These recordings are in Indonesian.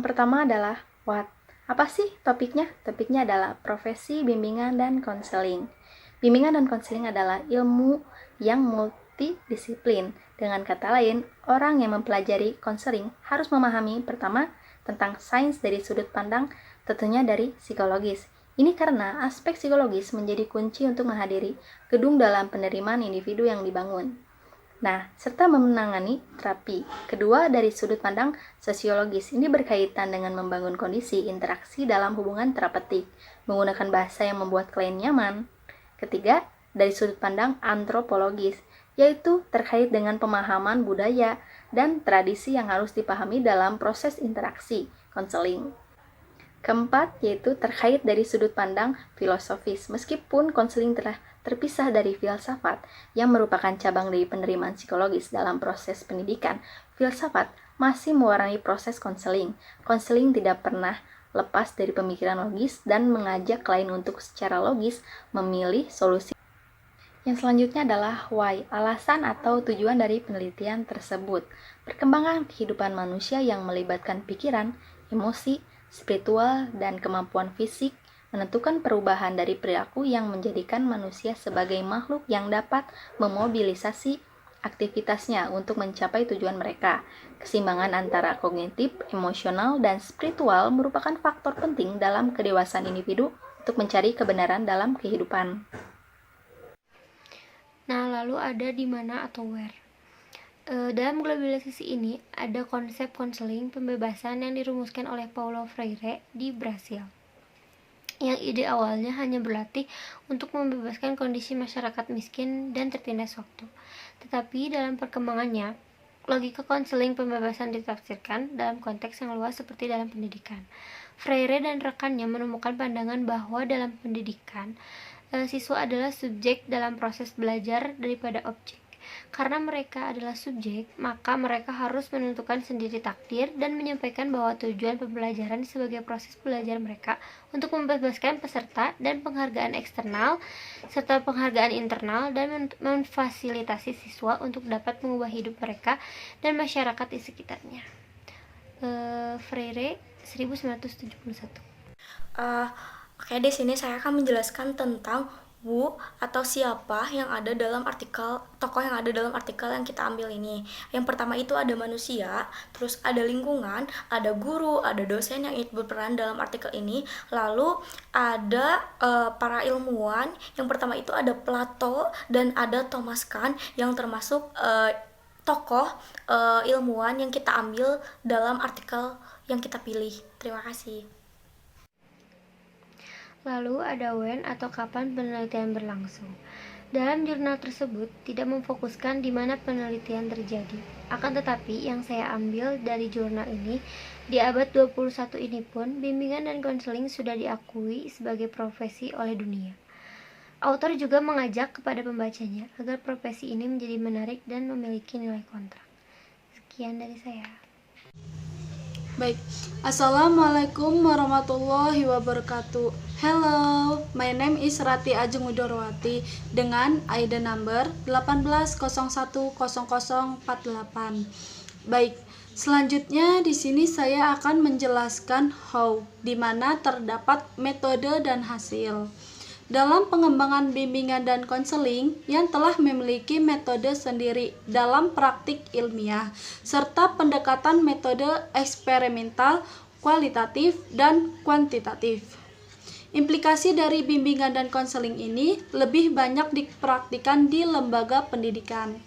pertama adalah what. Apa sih topiknya? Topiknya adalah profesi bimbingan dan konseling. Bimbingan dan konseling adalah ilmu yang multidisiplin. Dengan kata lain, orang yang mempelajari konseling harus memahami pertama tentang sains dari sudut pandang tentunya dari psikologis. Ini karena aspek psikologis menjadi kunci untuk menghadiri gedung dalam penerimaan individu yang dibangun. Nah, serta menangani terapi. Kedua, dari sudut pandang sosiologis, ini berkaitan dengan membangun kondisi interaksi dalam hubungan terapeutik, menggunakan bahasa yang membuat klien nyaman. Ketiga, dari sudut pandang antropologis, yaitu terkait dengan pemahaman budaya dan tradisi yang harus dipahami dalam proses interaksi konseling. Keempat, yaitu terkait dari sudut pandang filosofis. Meskipun konseling telah terpisah dari filsafat yang merupakan cabang dari penerimaan psikologis dalam proses pendidikan, filsafat masih mewarnai proses konseling. Konseling tidak pernah lepas dari pemikiran logis dan mengajak klien untuk secara logis memilih solusi. Yang selanjutnya adalah why, alasan atau tujuan dari penelitian tersebut. Perkembangan kehidupan manusia yang melibatkan pikiran, emosi, spiritual, dan kemampuan fisik menentukan perubahan dari perilaku yang menjadikan manusia sebagai makhluk yang dapat memobilisasi aktivitasnya untuk mencapai tujuan mereka. Keseimbangan antara kognitif, emosional, dan spiritual merupakan faktor penting dalam kedewasaan individu untuk mencari kebenaran dalam kehidupan. Nah, lalu ada di mana atau where. Dalam globalisasi ini, ada konsep konseling pembebasan yang dirumuskan oleh Paulo Freire di Brasil. Yang ide awalnya hanya berlatih untuk membebaskan kondisi masyarakat miskin dan tertindas waktu. Tetapi dalam perkembangannya, logika konseling pembebasan ditafsirkan dalam konteks yang luas seperti dalam pendidikan. Freire dan rekannya menemukan pandangan bahwa dalam pendidikan, siswa adalah subjek dalam proses belajar daripada objek. Karena mereka adalah subjek, maka mereka harus menentukan sendiri takdir dan menyampaikan bahwa tujuan pembelajaran sebagai proses belajar mereka untuk membebaskan peserta dan penghargaan eksternal serta penghargaan internal dan memfasilitasi siswa untuk dapat mengubah hidup mereka dan masyarakat di sekitarnya. Freire 1971. Oke, di sini saya akan menjelaskan tentang who atau siapa yang ada dalam artikel, tokoh yang ada dalam artikel yang kita ambil ini. Yang pertama itu ada manusia, terus ada lingkungan, ada guru, ada dosen yang ikut berperan dalam artikel ini. Lalu ada para ilmuwan. Yang pertama itu ada Plato dan ada Thomas Kuhn yang termasuk tokoh ilmuwan yang kita ambil dalam artikel yang kita pilih. Terima kasih. Lalu ada when atau kapan penelitian berlangsung. Dalam jurnal tersebut tidak memfokuskan di mana penelitian terjadi. Akan tetapi yang saya ambil dari jurnal ini, di abad 21 ini pun bimbingan dan konseling sudah diakui sebagai profesi oleh dunia. Autor juga mengajak kepada pembacanya agar profesi ini menjadi menarik dan memiliki nilai kontrak. Sekian dari saya. Baik, Assalamualaikum warahmatullahi wabarakatuh. Hello, my name is Rati Ajeng Widorowati dengan ID number 18010048. Baik, selanjutnya di sini saya akan menjelaskan how, di mana terdapat metode dan hasil. Dalam pengembangan bimbingan dan konseling yang telah memiliki metode sendiri dalam praktik ilmiah, serta pendekatan metode eksperimental, kualitatif, dan kuantitatif. Implikasi dari bimbingan dan konseling ini lebih banyak dipraktikkan di lembaga pendidikan.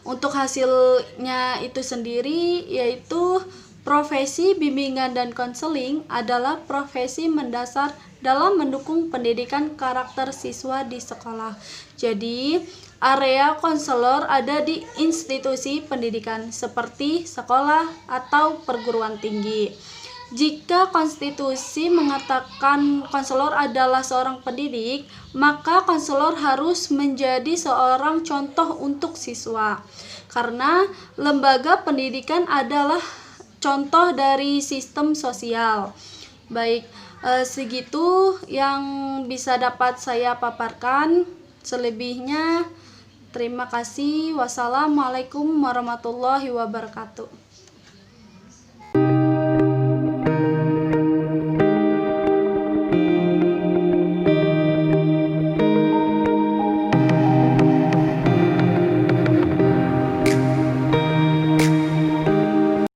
Untuk hasilnya itu sendiri yaitu profesi bimbingan dan konseling adalah profesi mendasar dalam mendukung pendidikan karakter siswa di sekolah. Jadi, area konselor ada di institusi pendidikan seperti sekolah atau perguruan tinggi. Jika konstitusi mengatakan konselor adalah seorang pendidik, maka konselor harus menjadi seorang contoh untuk siswa. Karena lembaga pendidikan adalah contoh dari sistem sosial. Baik, segitu yang bisa dapat saya paparkan. Selebihnya terima kasih. Wassalamualaikum warahmatullahi wabarakatuh.